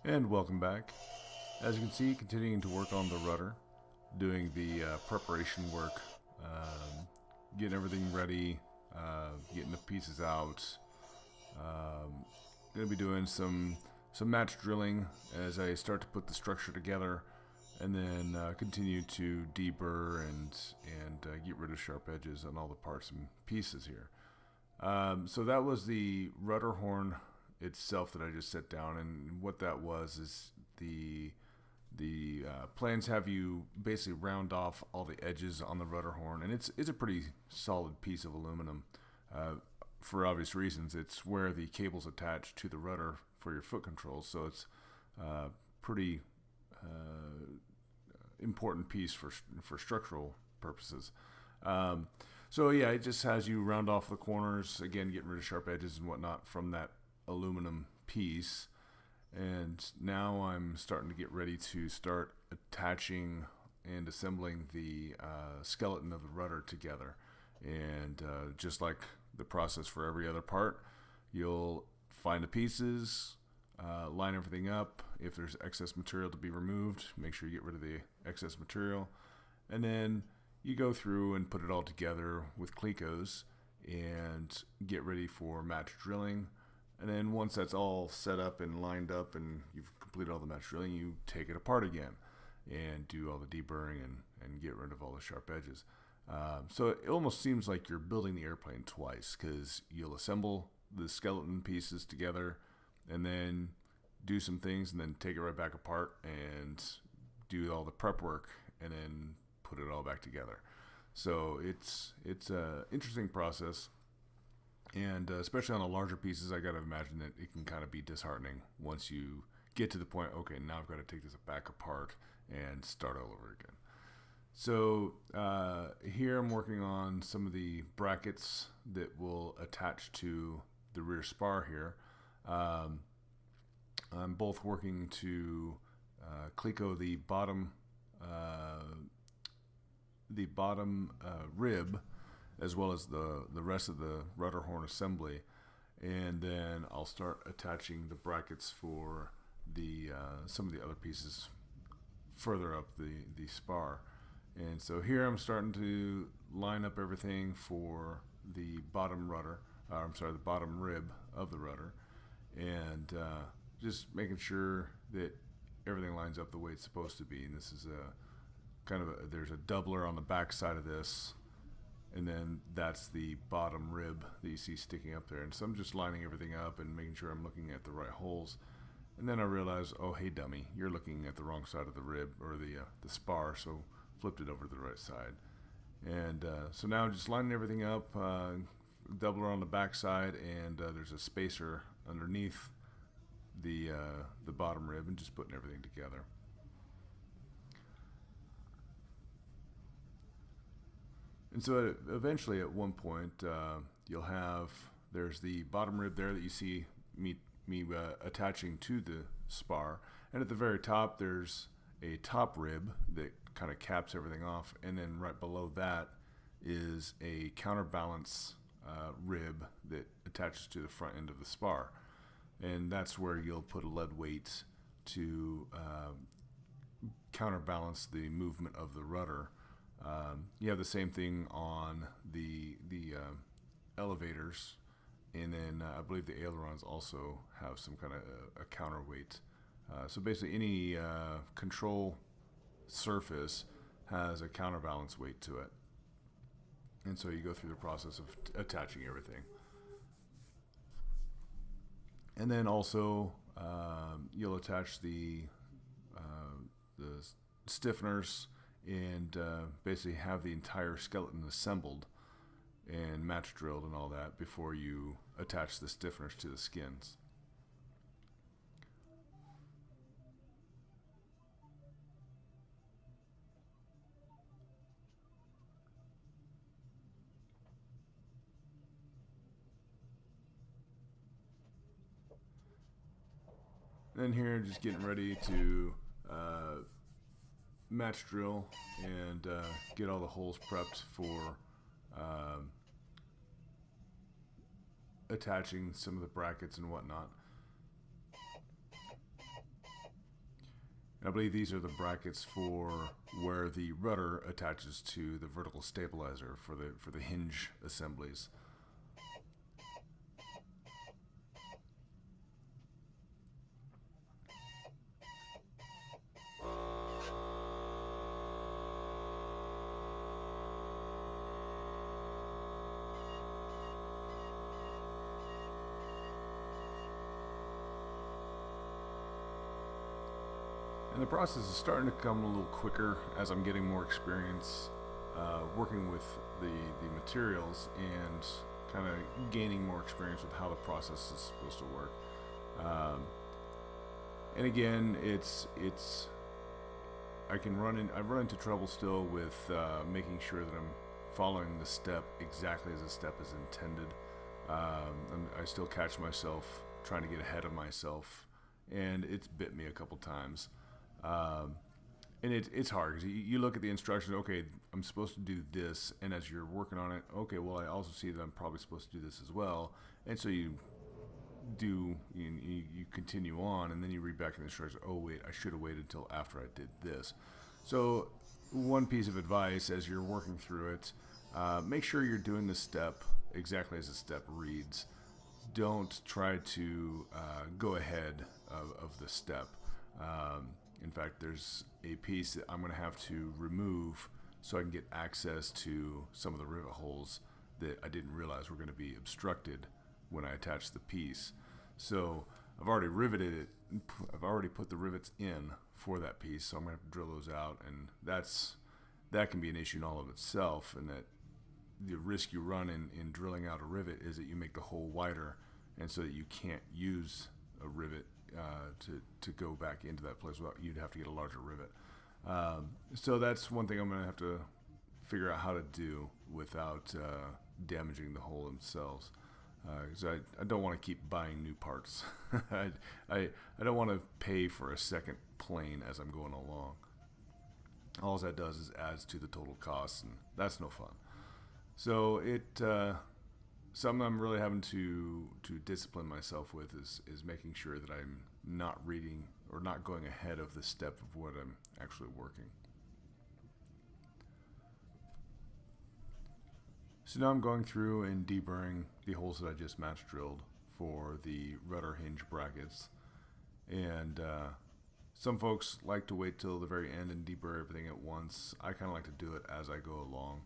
And welcome back. As you can see, continuing to work on the rudder, doing the preparation work, getting everything ready, getting the pieces out. Going to be doing some match drilling as I start to put the structure together, and then continue to deburr and get rid of sharp edges on all the parts and pieces here. So that was the rudder horn itself that I just set down, and what that was is the plans have you basically round off all the edges on the rudder horn, and it's a pretty solid piece of aluminum. For obvious reasons, it's where the cable's attached to the rudder for your foot controls, so it's pretty important piece for structural purposes. So yeah, it just has you round off the corners, again getting rid of sharp edges and whatnot from that aluminum piece. And now I'm starting to get ready to start attaching and assembling the skeleton of the rudder together. And just like the process for every other part, you'll find the pieces, line everything up. If there's excess material to be removed, make sure you get rid of the excess material, and then you go through and put it all together with clecos and get ready for match drilling. And then once that's all set up and lined up and you've completed all the match drilling, you take it apart again and do all the deburring and get rid of all the sharp edges. So it almost seems like you're building the airplane twice, because you'll assemble the skeleton pieces together and then do some things and then take it right back apart and do all the prep work and then put it all back together. So it's an interesting process. And especially on the larger pieces, I got to imagine that it can kind of be disheartening once you get to the point, okay, now I've got to take this back apart and start all over again. So here I'm working on some of the brackets that will attach to the rear spar here. I'm both working to cleco the bottom rib, as well as the rest of the rudder horn assembly, and then I'll start attaching the brackets for the some of the other pieces further up the spar. And so here I'm starting to line up everything for the bottom rudder, the bottom rib of the rudder, and just making sure that everything lines up the way it's supposed to be. And this is there's a doubler on the back side of this, and then that's the bottom rib that you see sticking up there. And so I'm just lining everything up and making sure I'm looking at the right holes. And then I realize, oh, hey, dummy, you're looking at the wrong side of the rib, or the spar, so flipped it over to the right side. And so now I'm just lining everything up, doubler on the back side, and there's a spacer underneath the bottom rib, and just putting everything together. And so eventually at one point you'll have, there's the bottom rib there that you see me attaching to the spar, and at the very top there's a top rib that kind of caps everything off, and then right below that is a counterbalance rib that attaches to the front end of the spar, and that's where you'll put a lead weight to counterbalance the movement of the rudder. You have the same thing on the elevators, and then I believe the ailerons also have some kind of a counterweight. So basically any control surface has a counterbalance weight to it. And so you go through the process of attaching everything. And then also you'll attach the stiffeners and basically have the entire skeleton assembled and match drilled and all that before you attach the stiffeners to the skins. Then here, just getting ready to match drill and get all the holes prepped for attaching some of the brackets and whatnot. And I believe these are the brackets for where the rudder attaches to the vertical stabilizer for the hinge assemblies. And the process is starting to come a little quicker as I'm getting more experience working with the materials and kind of gaining more experience with how the process is supposed to work. And again, I've run into trouble still with making sure that I'm following the step exactly as the step is intended. I still catch myself trying to get ahead of myself, and it's bit me a couple times. And it's hard because you look at the instructions. Okay, I'm supposed to do this, and as you're working on it, okay, well, I also see that I'm probably supposed to do this as well, and so you continue on, and then you read back in the instructions. Oh wait, I should have waited until after I did this. So one piece of advice as you're working through it, make sure you're doing the step exactly as the step reads. Don't try to go ahead of the step. In fact, there's a piece that I'm going to have to remove so I can get access to some of the rivet holes that I didn't realize were going to be obstructed when I attached the piece. So I've already riveted it. I've already put the rivets in for that piece, so I'm going to have to drill those out, and that can be an issue in all of itself, and that the risk you run in drilling out a rivet is that you make the hole wider, and so that you can't use a rivet to go back into that place. Well, you'd have to get a larger rivet. So that's one thing I'm going to have to figure out how to do without damaging the hole themselves. Because I don't want to keep buying new parts. I don't want to pay for a second plane as I'm going along. All that does is adds to the total cost, and that's no fun. So something I'm really having to discipline myself with is making sure that I'm not reading or not going ahead of the step of what I'm actually working. So now I'm going through and deburring the holes that I just match drilled for the rudder hinge brackets. And some folks like to wait till the very end and deburr everything at once. I kind of like to do it as I go along.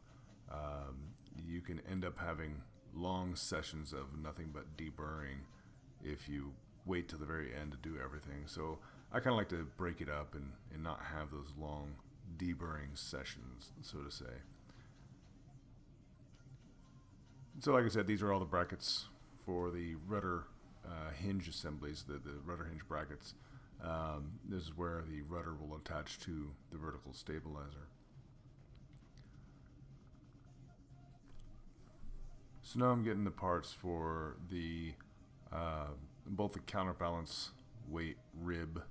You can end up having long sessions of nothing but deburring if you wait till the very end to do everything. So I kind of like to break it up and not have those long deburring sessions, so to say. So like I said, these are all the brackets for the rudder hinge assemblies, the rudder hinge brackets. This is where the rudder will attach to the vertical stabilizer. So now I'm getting the parts for the both the counterbalance weight rib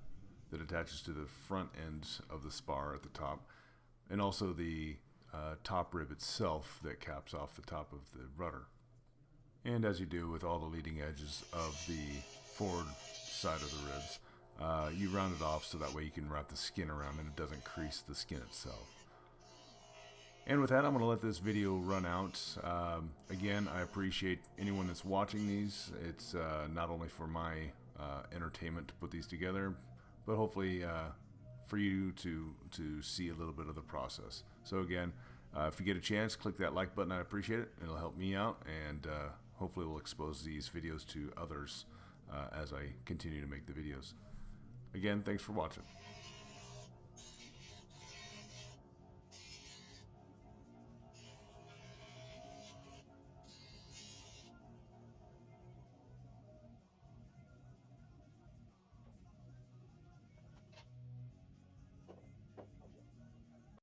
that attaches to the front end of the spar at the top, and also the top rib itself that caps off the top of the rudder. And as you do with all the leading edges of the forward side of the ribs, you round it off so that way you can wrap the skin around and it doesn't crease the skin itself. And with that, I'm going to let this video run out. Again, I appreciate anyone that's watching these. It's not only for my entertainment to put these together, but hopefully for you to see a little bit of the process. So again, if you get a chance, click that like button. I appreciate it. It'll help me out, and hopefully we'll expose these videos to others as I continue to make the videos. Again, thanks for watching.